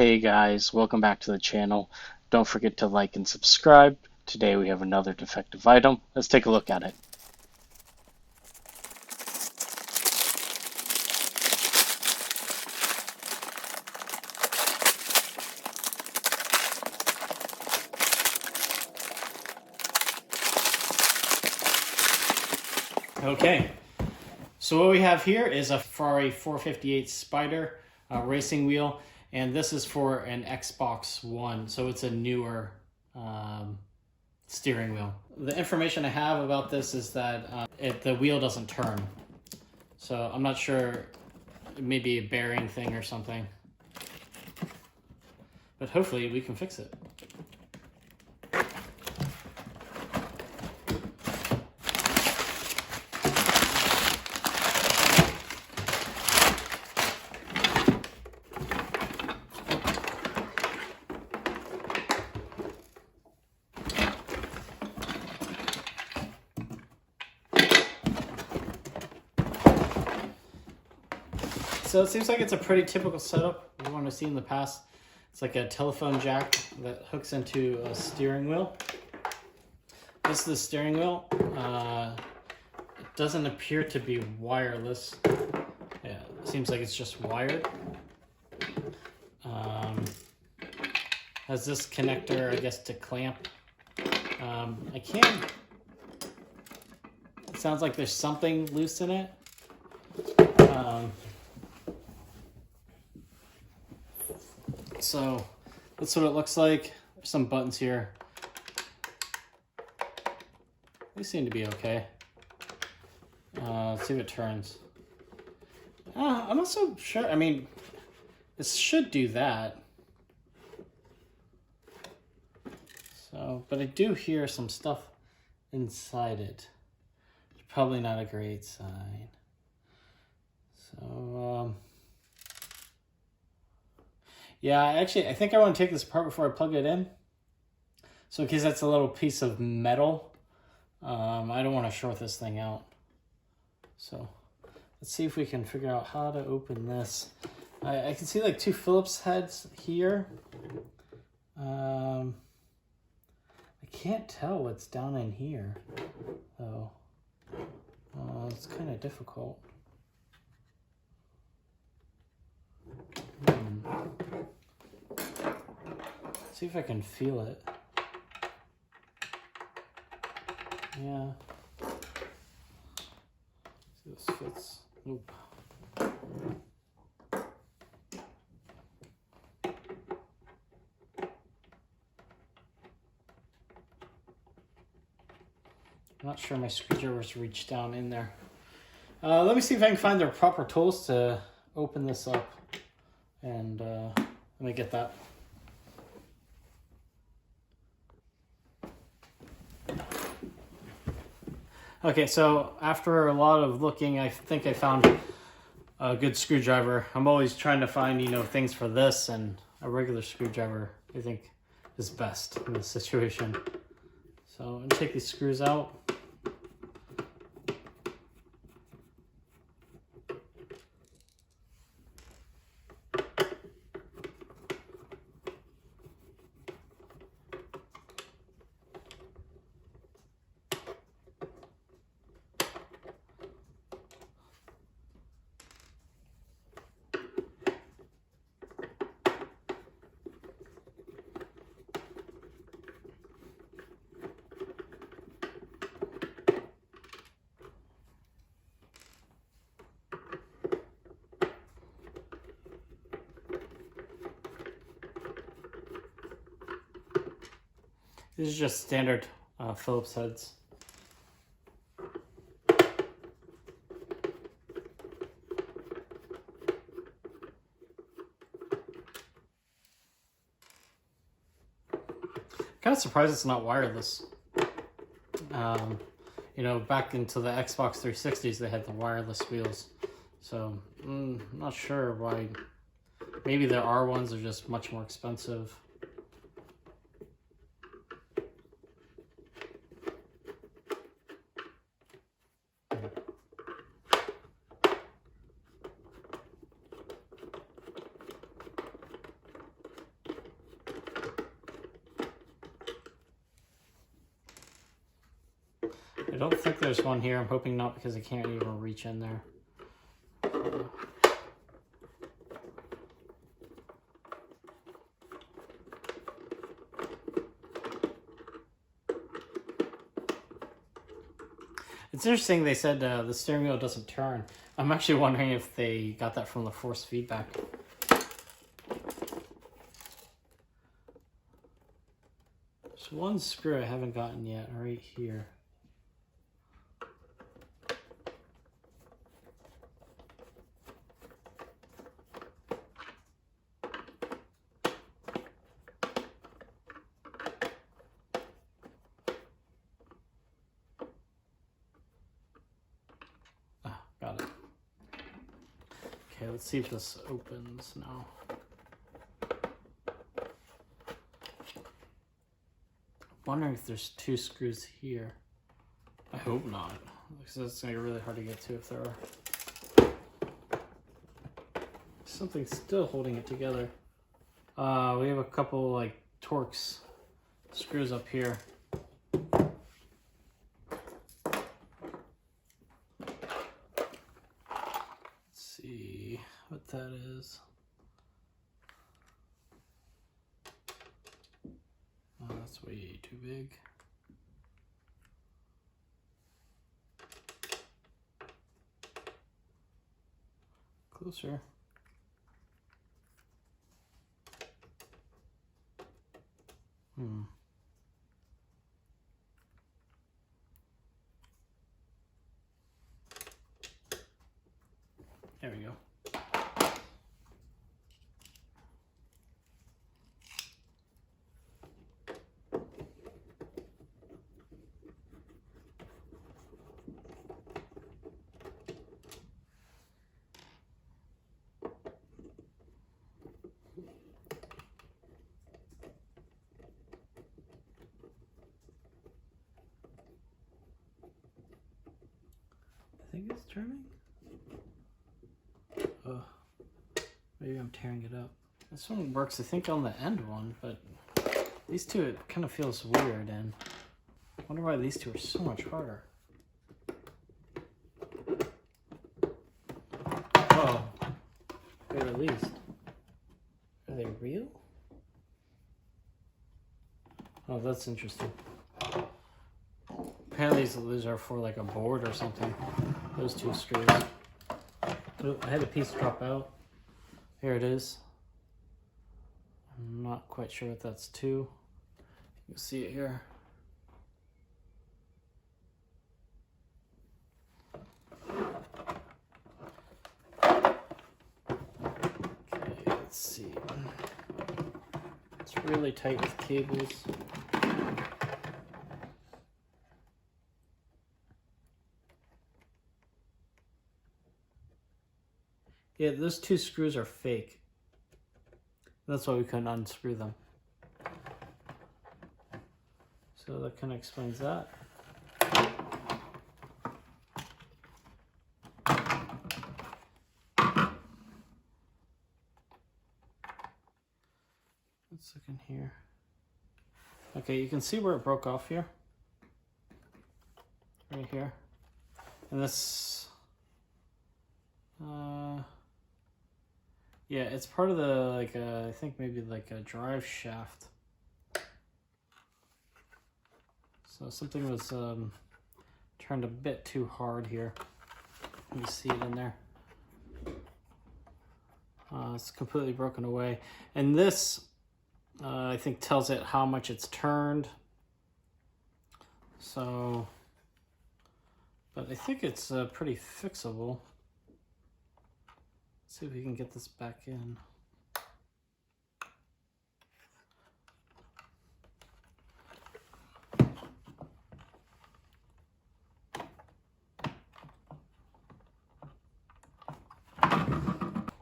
Hey guys, welcome back to the channel. Don't forget to like and subscribe. Today we have another defective item. Let's take a look at it. Okay, so what we have here is a Ferrari 458 Spider racing wheel, and this is for an Xbox One, so it's a newer steering wheel. The information I have about this is that the wheel doesn't turn, so I'm not sure, it may be a bearing thing or something, but hopefully we can fix it. So it seems like it's a pretty typical setup you want to see in the past. It's like a telephone jack that hooks into a steering wheel. This is the steering wheel. It doesn't appear to be wireless. Yeah, it seems like it's just wired. Has this connector, I guess, to clamp. I can't. It sounds like there's something loose in it. So that's what it looks like. There's some buttons here. They seem to be okay. Let's see if it turns. I'm not so sure. I mean, this should do that. So, but I do hear some stuff inside it. It's probably not a great sign. So, yeah, actually, I think I want to take this apart before I plug it in. So in case that's a little piece of metal, I don't want to short this thing out. So let's see if we can figure out how to open this. I can see like two Phillips heads here. I can't tell what's down in here, though. It's kind of difficult. See if I can feel it. Yeah. See if this fits. Nope. I'm not sure my screwdrivers reach down in there. Let me see if I can find the proper tools to open this up. And let me get that. Okay, so after a lot of looking, I think I found a good screwdriver. I'm always trying to find, things for this, and a regular screwdriver, I think, is best in this situation. So I'm gonna take these screws out. These are just standard Phillips heads. Kind of surprised it's not wireless. Back into the Xbox 360s, they had the wireless wheels. So, I'm not sure why. Maybe there are ones that are just much more expensive. don't think there's one here. I'm hoping not, because I can't even reach in there. It's interesting they said the steering wheel doesn't turn. I'm actually wondering if they got that from the force feedback. There's one screw I haven't gotten yet, right here. Got it. Okay, let's see if this opens now. Wondering if there's 2 screws here. I hope not, because it's gonna be really hard to get to if there are. Something's still holding it together. We have a couple like Torx screws up here. See what that is. Oh, that's way too big. Closer. There we go. I think it's turning. Oh, maybe I'm tearing it up. This one works, I think, on the end one, but these two, it kind of feels weird, and I wonder why these two are so much harder. Oh, they're released. Are they real? Oh, that's interesting. Apparently these are for like a board or something. Those 2 screws. Oh, I had a piece drop out. Here it is. I'm not quite sure what that's to. You can see it here. Okay, let's see. It's really tight with cables. Yeah, those 2 screws are fake. That's why we couldn't unscrew them. So that kind of explains that. Let's look in here. Okay, you can see where it broke off here. Right here. And this... yeah, it's part of the, like, I think maybe like a drive shaft. So something was turned a bit too hard here. You see it in there. It's completely broken away. And this, I think, tells it how much it's turned. So, but I think it's pretty fixable. Let's see if we can get this back in.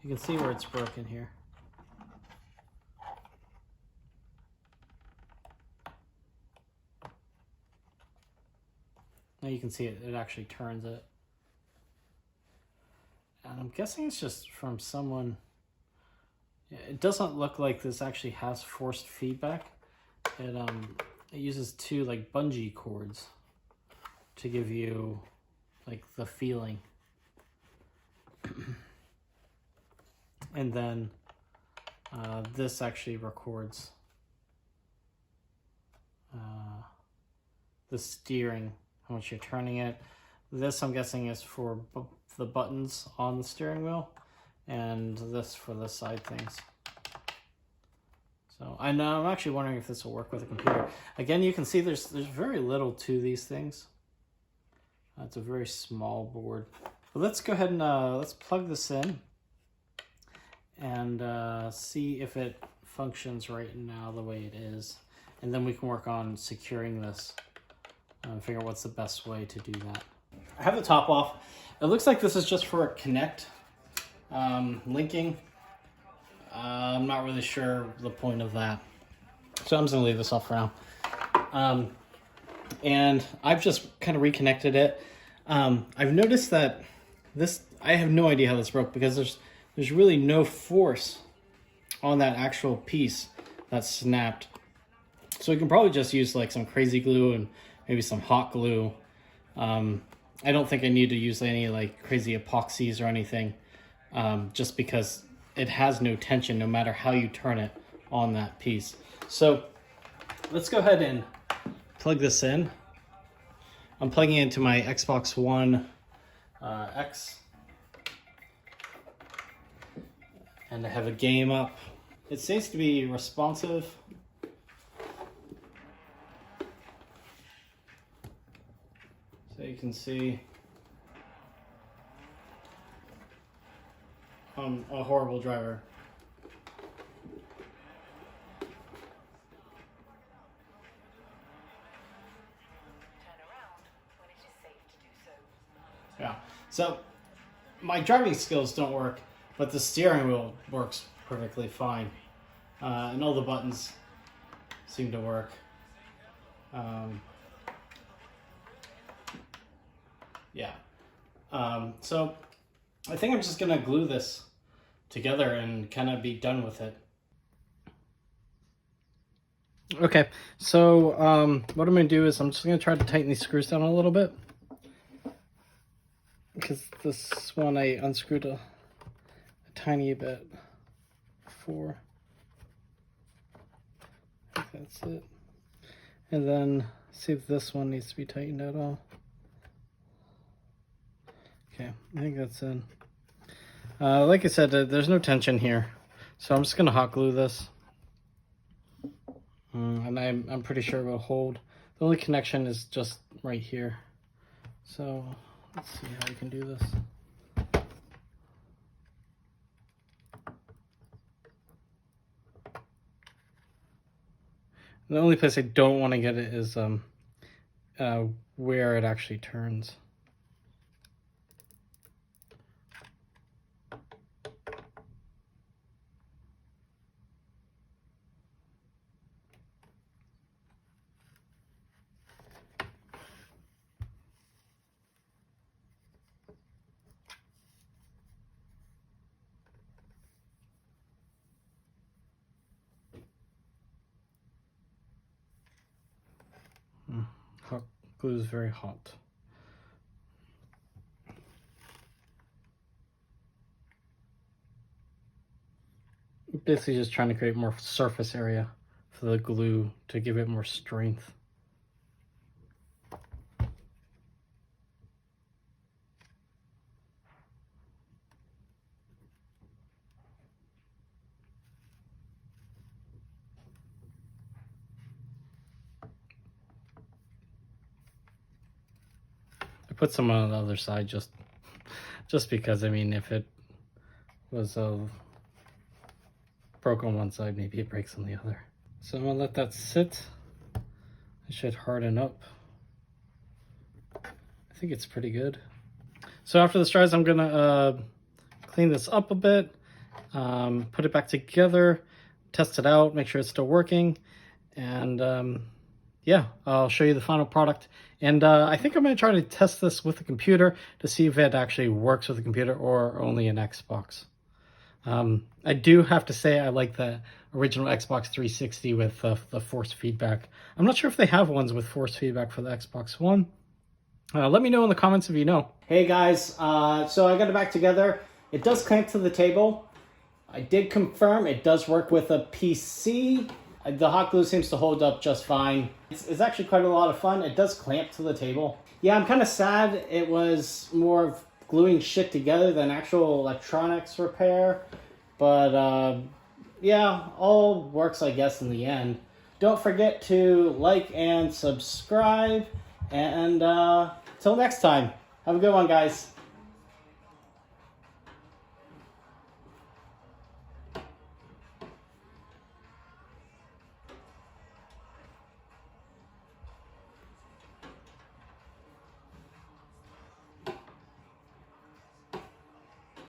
You can see where it's broken here. Now you can see it actually turns it. And I'm guessing it's just from someone. It doesn't look like this actually has forced feedback. It uses 2 like bungee cords to give you like the feeling. And then this actually records the steering, how much you're turning it. This, I'm guessing, is for the buttons on the steering wheel, and this for the side things. So I know, I'm actually wondering if this will work with a computer. Again, you can see there's very little to these things. It's a very small board. But let's go ahead and let's plug this in and see if it functions right now the way it is. And then we can work on securing this and figure out what's the best way to do that. I have the top off. It looks like this is just for a connect linking. I'm not really sure the point of that. So I'm just gonna leave this off for now. And I've just kind of reconnected it. I've noticed that this, I have no idea how this broke, because there's really no force on that actual piece that snapped. So you can probably just use like some crazy glue and maybe some hot glue. I don't think I need to use any like crazy epoxies or anything, just because it has no tension no matter how you turn it on that piece. So let's go ahead and plug this in. I'm plugging it into my Xbox One X, and I have a game up. It seems to be responsive. So you can see I'm a horrible driver. Yeah, so my driving skills don't work, but the steering wheel works perfectly fine. And all the buttons seem to work. Yeah. So I think I'm just gonna glue this together and kind of be done with it. Okay, so what I'm gonna do is I'm just gonna try to tighten these screws down a little bit, because this one I unscrewed a tiny bit before. I think that's it. And then see if this one needs to be tightened at all. Okay, I think that's in. Like I said, there's no tension here, so I'm just gonna hot glue this, and I'm pretty sure it will hold. The only connection is just right here. So let's see how we can do this. The only place I don't want to get it is where it actually turns. Hot glue is very hot. Basically just trying to create more surface area for the glue to give it more strength. Put some on the other side just because, I mean, if it was broke on one side, maybe it breaks on the other. So I'm gonna let that sit. It should harden up. I think it's pretty good. So after this dries, I'm gonna clean this up a bit, put it back together, test it out, make sure it's still working, and yeah, I'll show you the final product. And I think I'm going to try to test this with the computer to see if it actually works with the computer or only an Xbox. I do have to say I like the original Xbox 360 with the force feedback. I'm not sure if they have ones with force feedback for the Xbox One, Let me know in the comments if you know. Hey guys, so I got it back together. It does clamp to the table. I did confirm it does work with a PC. The hot glue seems to hold up just fine. It's actually quite a lot of fun. It does clamp to the table. Yeah, I'm kind of sad it was more of gluing shit together than actual electronics repair. But yeah, all works, I guess, in the end. Don't forget to like and subscribe. And till next time, have a good one, guys.